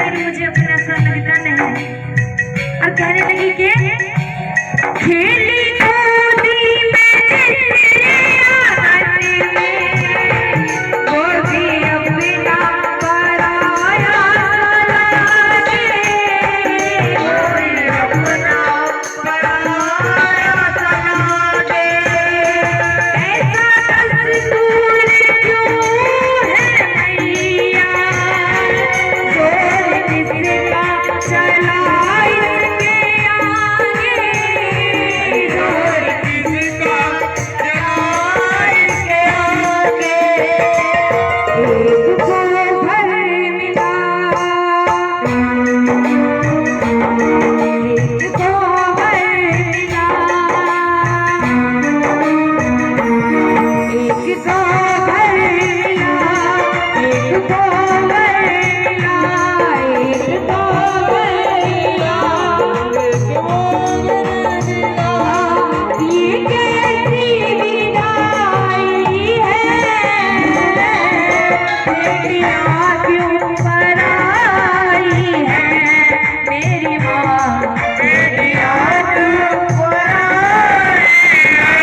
फिर मुझे अपना सा लगता नहीं। और कहने लगी कि खेली कूदी मैं तेरे आंगन में, वो भी अपना पराया सलागे, वो भी अपना पराया सलागे। ऐसा दस्तूर क्यों है मैया, जोर किसका चला इसके आगे, जोर किसका चला इसके आगे। एक को घर मिला, एक को घर मिला, एक को घर मिला, एक को घर मिला, एक को घर मिला। ये कैसी विदाई है, बेटियाँ क्यों पराई है, मेरी माँ बेटियाँ क्यों पराई है।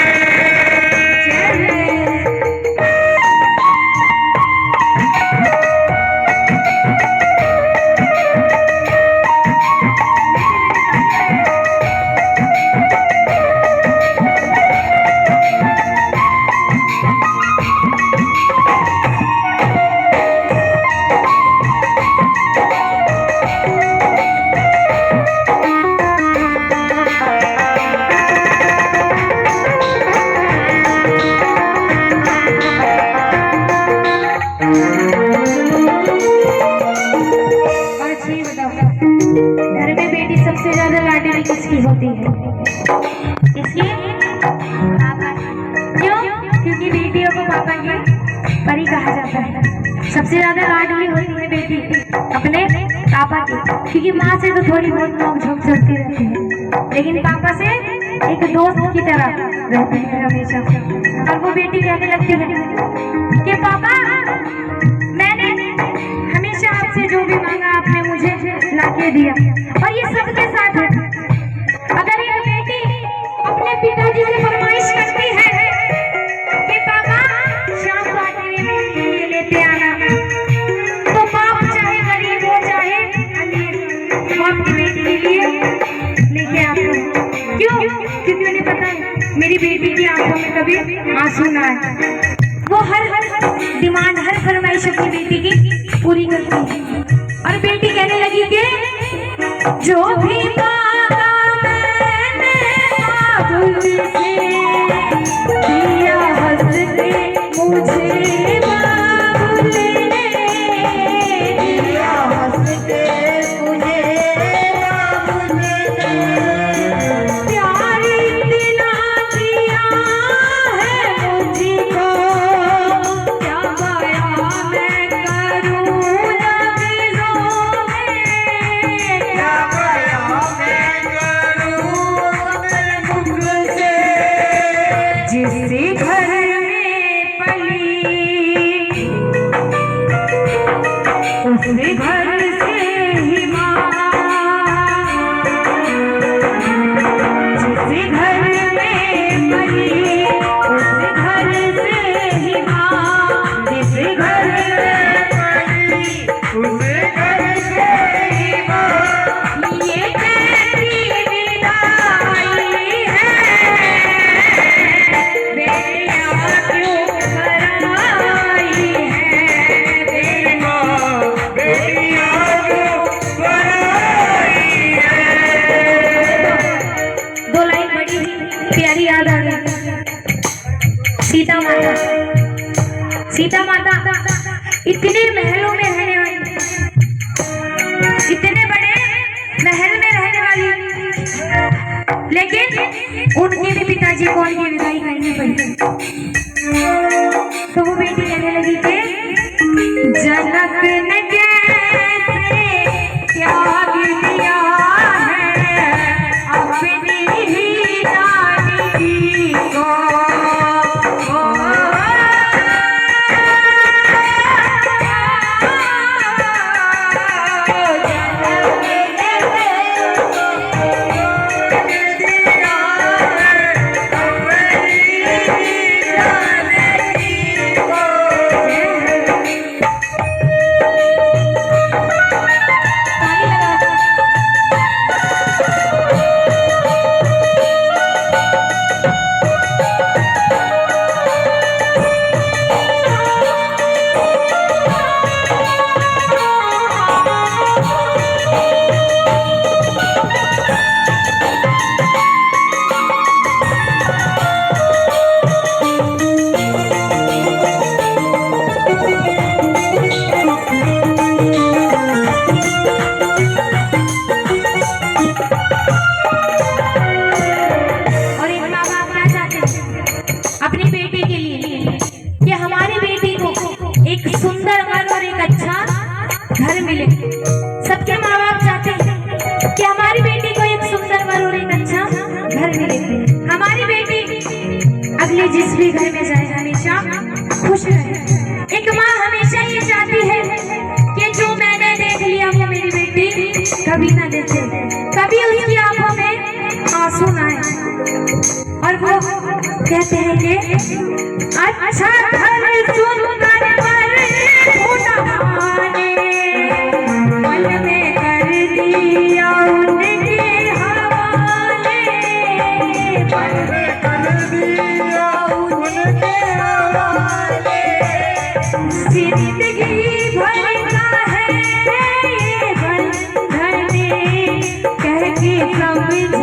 और अच्छी बताओ, घर में बेटी सबसे ज्यादा लाडली किसकी होती है? किसकी? पापा। क्यों? क्योंकि बेटियों को पापा की परी कहा जाता है। सबसे ज्यादा लाडली होती है बेटी अपने पापा की, क्योंकि माँ से तो थोड़ी बहुत नोक-झोंक चलती रहती है, लेकिन पापा से एक दोस्त की तरह रहते हैं हमेशा। और वो बेटी कहने लगती है कि पापा, मैंने हमेशा आपसे जो भी मांगा आपने मुझे लाके दिया, और ये सबके साथ है। अगर ये बेटी अपने पिताजी से फरमाइश करती है कि पापा शाम को आते हुए मेरे लिए लेते आना, तो बाप चाहे गरीब हो चाहे अमीर, वो अपनी बेटी के लिए लेके आता है। क्यों? क्योंकि उन्हें पता है मेरी बेटी की आंखों में कभी आंसू ना आए। वो हर डिमांड, हर फरमाइश अपनी बेटी की पूरी करती है। और बेटी कहने लगी कि जो भी मांगा मैंने बाबुल से, दिया हंस के मुझे बाबुल ने, दिया हंस के मुझे बाबुल ने। प्यार इतना किया है मुझको, क्या पाया मैं करूँ लफ्ज़ों में, क्या पाया मैं करूँ अपने मुख से। जिस घर में पली उस घर से ही माँ, जिस घर में पली उस घर से ही माँ, जिस घर में पली उस घर से ही माँ। ये कैसी विदाई है, बेटियाँ क्यों पराई है, मेरी माँ बेटियाँ क्यों पराई है। दो लाइन बड़ी प्यारी याद आ गई। सीता माता, सीता माता इतने महलों में रहने वाली, इतने बड़े महल में रहने वाली, लेकिन उनके भी पिताजी को उनकी विदाई करनी पड़ी। तो वो बेटी कहने लगी कि जनक ने कैसे त्याग दिया है अपनी ही रानी को, जनक जिस भी घर में जाए हमेशा खुश रहे। एक माँ हमेशा ये चाहती है कि जो मैंने देख लिया वो मेरी बेटी कभी ना देखे, कभी उसकी आंखों में आंसू ना आए। और वो कहते हैं कि अच्छा घर सुंदर पर फूटाने मन में कर दिया उनके हवाले, मन में कर दिया उनके हवाले। जिंदगी भर का है ये बंधन कह के समझ